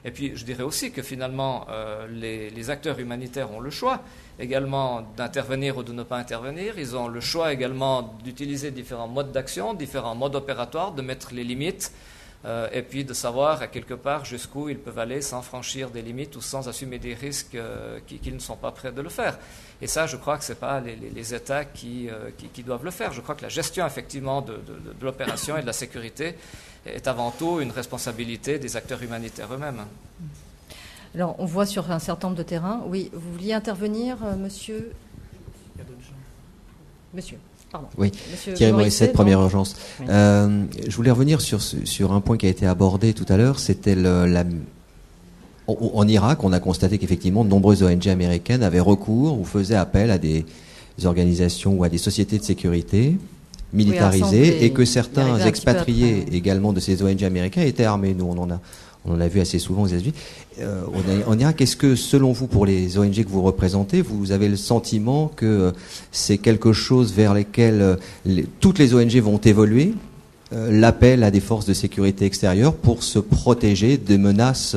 Et puis, je dirais aussi que finalement, les acteurs humanitaires ont le choix également d'intervenir ou de ne pas intervenir. Ils ont le choix également d'utiliser différents modes d'action, différents modes opératoires, de mettre les limites, et puis de savoir à quelque part jusqu'où ils peuvent aller sans franchir des limites ou sans assumer des risques qu'ils ne sont pas prêts de le faire. Et ça, je crois que ce n'est pas les États qui doivent le faire. Je crois que la gestion effectivement de l'opération et de la sécurité est avant tout une responsabilité des acteurs humanitaires eux-mêmes. Alors, on voit sur un certain nombre de terrains. Oui, vous vouliez intervenir, monsieur? Il y a d'autres gens. Monsieur, pardon. Oui, Monsieur Thierry Morissette, Première donc... Urgence. Oui. Je voulais revenir sur un point qui a été abordé tout à l'heure. C'était en Irak, on a constaté qu'effectivement, de nombreuses ONG américaines avaient recours ou faisaient appel à des organisations ou à des sociétés de sécurité militarisées, et que certains expatriés également de ces ONG américains étaient armés. Nous, on en a vu assez souvent aux États-Unis. En Irak, est-ce que, selon vous, pour les ONG que vous représentez, vous avez le sentiment que c'est quelque chose vers lesquels toutes les ONG vont évoluer, l'appel à des forces de sécurité extérieures pour se protéger des menaces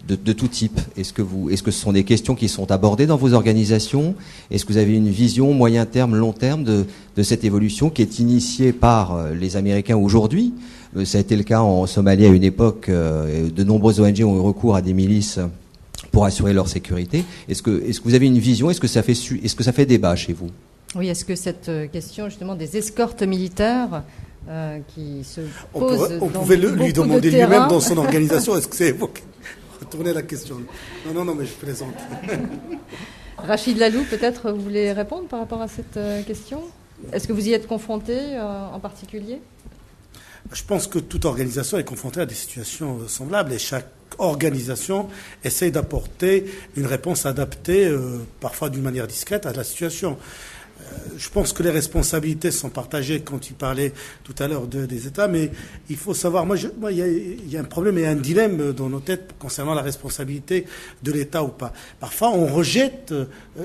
de tout type? Est-ce que ce sont des questions qui sont abordées dans vos organisations? Est-ce que vous avez une vision moyen terme, long terme de cette évolution qui est initiée par les Américains aujourd'hui? Ça a été le cas en Somalie à une époque. De nombreuses ONG ont eu recours à des milices pour assurer leur sécurité. Est-ce que vous avez une vision? Est-ce que ça fait débat chez vous? Oui, est-ce que cette question justement des escortes militaires qui se posent on pouvait lui demander lui-même dans son organisation, est-ce que c'est évoqué? Retournez la question. Non, mais je plaisante. Rachid Lalou, peut-être vous voulez répondre par rapport à cette question? Est-ce que vous y êtes confronté en particulier? Je pense que toute organisation est confrontée à des situations semblables, et chaque organisation essaye d'apporter une réponse adaptée, parfois d'une manière discrète, à la situation. Je pense que les responsabilités sont partagées quand il parlait tout à l'heure des États, mais il faut savoir, il y a un problème et un dilemme dans nos têtes concernant la responsabilité de l'État ou pas. Parfois, on rejette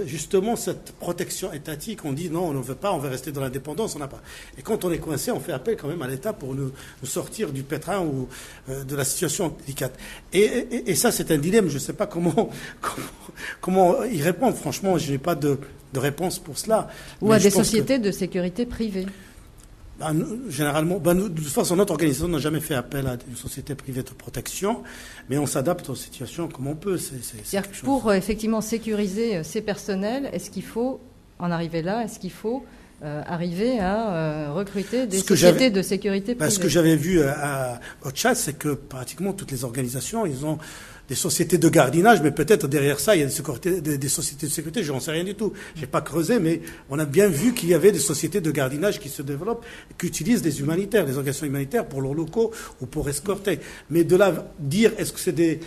justement cette protection étatique. On dit non, on ne veut pas, on veut rester dans l'indépendance, on n'a pas. Et quand on est coincé, on fait appel quand même à l'État pour nous sortir du pétrin ou de la situation délicate. Et ça, c'est un dilemme. Je ne sais pas comment y répondre. Franchement, je n'ai pas de réponse pour cela. Ou à des sociétés de sécurité privée. Généralement, de toute façon, notre organisation n'a jamais fait appel à une société privée de protection, mais on s'adapte aux situations comme on peut. C'est-à-dire que pour effectivement sécuriser ces personnels, est-ce qu'il faut en arriver là? Est-ce qu'il faut arriver à recruter des sociétés de sécurité privée? Ce que j'avais vu au Tchad, c'est que pratiquement toutes les organisations, ils ont des sociétés de gardiennage, mais peut-être derrière ça, il y a des sociétés de sécurité, je n'en sais rien du tout. Je n'ai pas creusé, mais on a bien vu qu'il y avait des sociétés de gardiennage qui se développent, qui utilisent des humanitaires, des organisations humanitaires pour leurs locaux ou pour escorter. Mais de là, dire est-ce que c'est des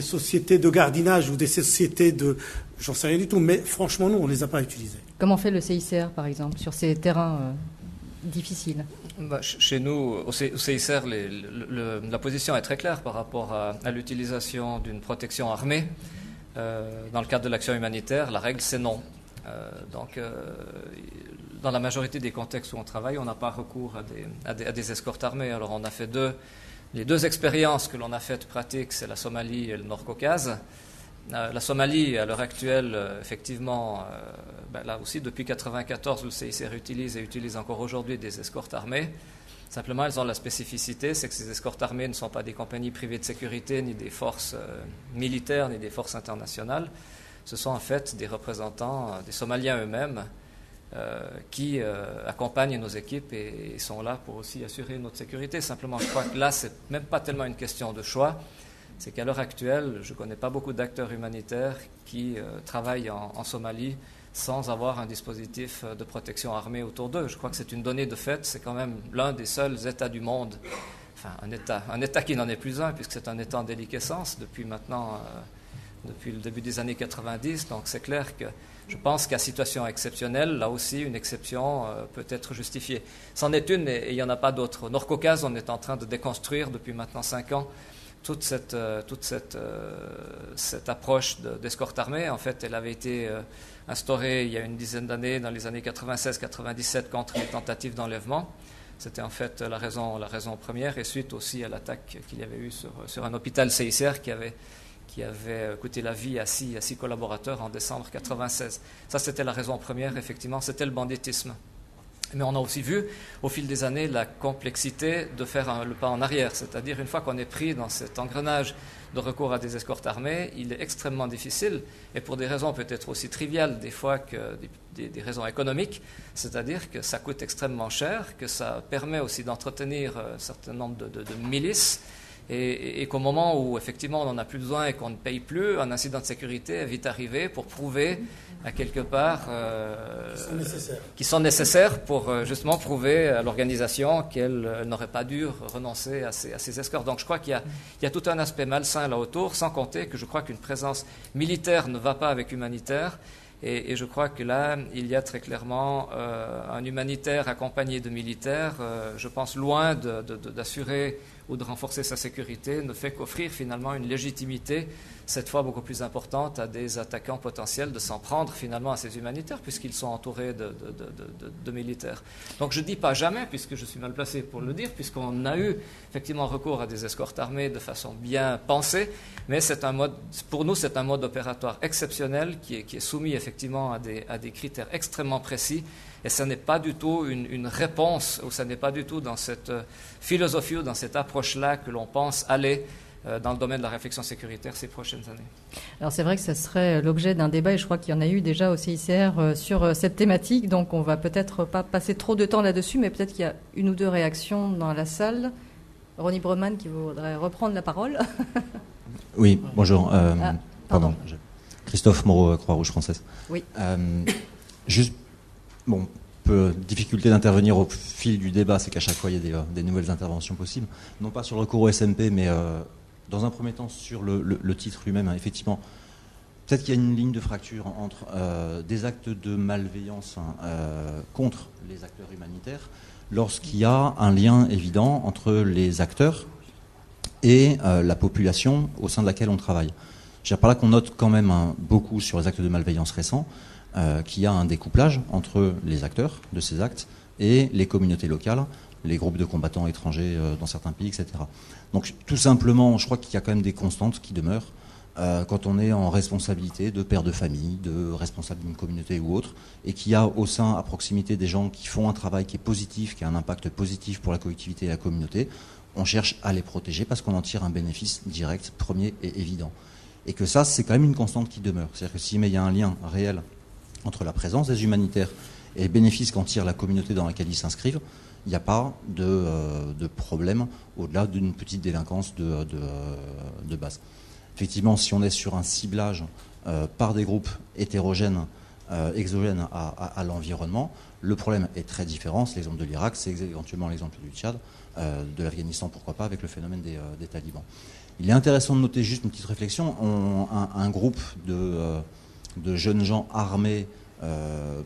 sociétés de gardiennage ou des sociétés de... J'en sais rien du tout, mais franchement, nous, on ne les a pas utilisées. Comment fait le CICR, par exemple, sur ces terrains difficiles? Chez nous, au CICR, la position est très claire par rapport à l'utilisation d'une protection armée. Dans le cadre de l'action humanitaire, la règle, c'est non. Dans la majorité des contextes où on travaille, on n'a pas recours à des escortes armées. Alors, on a fait les deux expériences que l'on a faites pratiques, c'est la Somalie et le Nord-Caucase. La Somalie, à l'heure actuelle, effectivement, là aussi, depuis 1994, le CICR utilise encore aujourd'hui des escortes armées. Simplement, elles ont la spécificité, c'est que ces escortes armées ne sont pas des compagnies privées de sécurité, ni des forces militaires, ni des forces internationales. Ce sont en fait des représentants des Somaliens eux-mêmes qui accompagnent nos équipes et sont là pour aussi assurer notre sécurité. Simplement, je crois que là, c'est même pas tellement une question de choix. C'est qu'à l'heure actuelle, je ne connais pas beaucoup d'acteurs humanitaires qui travaillent en Somalie sans avoir un dispositif de protection armée autour d'eux. Je crois que c'est une donnée de fait. C'est quand même l'un des seuls États du monde, enfin un État qui n'en est plus un, puisque c'est un État en déliquescence depuis le début des années 90. Donc c'est clair que je pense qu'à situation exceptionnelle, là aussi, une exception peut être justifiée. C'en est une et il n'y en a pas d'autres. Au Nord-Caucase, on est en train de déconstruire depuis maintenant 5 ans toute cette approche d'escorte armée. En fait, elle avait été instaurée il y a une dizaine d'années, dans les années 96-97, contre les tentatives d'enlèvement. C'était en fait la raison première, et suite aussi à l'attaque qu'il y avait eu sur un hôpital CICR qui avait coûté la vie à 6 collaborateurs en décembre 1996. Ça, c'était la raison première, effectivement, c'était le banditisme. Mais on a aussi vu, au fil des années, la complexité de faire le pas en arrière. C'est-à-dire, une fois qu'on est pris dans cet engrenage de recours à des escortes armées, il est extrêmement difficile, et pour des raisons peut-être aussi triviales des fois que des raisons économiques, c'est-à-dire que ça coûte extrêmement cher, que ça permet aussi d'entretenir un certain nombre de milices, et qu'au moment où effectivement on n'en a plus besoin et qu'on ne paye plus, un incident de sécurité est vite arrivé pour prouver à quelque part qui sont nécessaires pour justement prouver à l'organisation qu'elle n'aurait pas dû renoncer à ces escortes. Donc je crois qu'il y a tout un aspect malsain là autour, sans compter que je crois qu'une présence militaire ne va pas avec humanitaire. Et je crois que là, il y a très clairement un humanitaire accompagné de militaires, je pense, loin d'assurer ou de renforcer sa sécurité, ne fait qu'offrir finalement une légitimité, cette fois beaucoup plus importante, à des attaquants potentiels de s'en prendre finalement à ces humanitaires, puisqu'ils sont entourés de militaires. Donc je ne dis pas jamais, puisque je suis mal placé pour le dire, puisqu'on a eu effectivement recours à des escortes armées de façon bien pensée, mais pour nous c'est un mode opératoire exceptionnel qui est soumis effectivement à des critères extrêmement précis, et ce n'est pas du tout une réponse, ou ce n'est pas du tout dans cette philosophie ou dans cette approche-là que l'on pense aller dans le domaine de la réflexion sécuritaire ces prochaines années. Alors c'est vrai que ce serait l'objet d'un débat, et je crois qu'il y en a eu déjà au CICR sur cette thématique, donc on va peut-être pas passer trop de temps là-dessus, mais peut-être qu'il y a une ou deux réactions dans la salle. Ronnie Broman qui voudrait reprendre la parole. Oui, bonjour. Pardon. Christophe Moreau, Croix-Rouge française. Oui. Juste, difficulté d'intervenir au fil du débat, c'est qu'à chaque fois il y a des nouvelles interventions possibles. Non pas sur le recours au SMP, mais dans un premier temps sur le titre lui-même. Effectivement, peut-être qu'il y a une ligne de fracture entre des actes de malveillance contre les acteurs humanitaires, lorsqu'il y a un lien évident entre les acteurs et la population au sein de laquelle on travaille. Je veux dire par là qu'on note quand même beaucoup sur les actes de malveillance récents qu'il y a un découplage entre les acteurs de ces actes et les communautés locales, les groupes de combattants étrangers dans certains pays, etc. Donc tout simplement, je crois qu'il y a quand même des constantes qui demeurent quand on est en responsabilité de père de famille, de responsable d'une communauté ou autre, et qu'il y a au sein, à proximité, des gens qui font un travail qui est positif, qui a un impact positif pour la collectivité et la communauté. On cherche à les protéger parce qu'on en tire un bénéfice direct, premier et évident. Et que ça, c'est quand même une constante qui demeure. C'est-à-dire que si mais il y a un lien réel entre la présence des humanitaires et les bénéfices qu'en tire la communauté dans laquelle ils s'inscrivent, il n'y a pas de problème au-delà d'une petite délinquance de base. Effectivement, si on est sur un ciblage par des groupes hétérogènes, exogènes à l'environnement, le problème est très différent. C'est l'exemple de l'Irak, c'est éventuellement l'exemple du Tchad, de l'Afghanistan, pourquoi pas, avec le phénomène des talibans. Il est intéressant de noter juste une petite réflexion. Un groupe de jeunes gens armés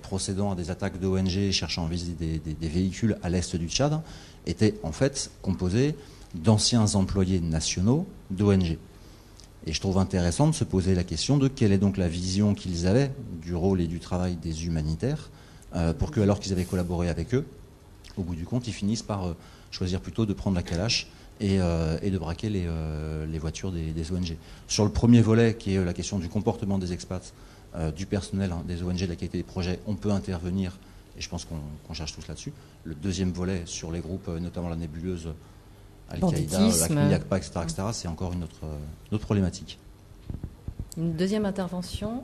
procédant à des attaques d'ONG cherchant à viser des véhicules à l'est du Tchad était en fait composé d'anciens employés nationaux d'ONG. Et je trouve intéressant de se poser la question de quelle est donc la vision qu'ils avaient du rôle et du travail des humanitaires pour que, alors qu'ils avaient collaboré avec eux, au bout du compte, ils finissent par choisir plutôt de prendre la calache et de braquer les voitures des ONG. Sur le premier volet, qui est la question du comportement des expats, du personnel, des ONG, de la qualité des projets, on peut intervenir, et je pense qu'on cherche tous là-dessus. Le deuxième volet, sur les groupes, notamment la nébuleuse Al-Qaïda, la CNIACPA, etc., c'est encore une autre problématique. Une deuxième intervention.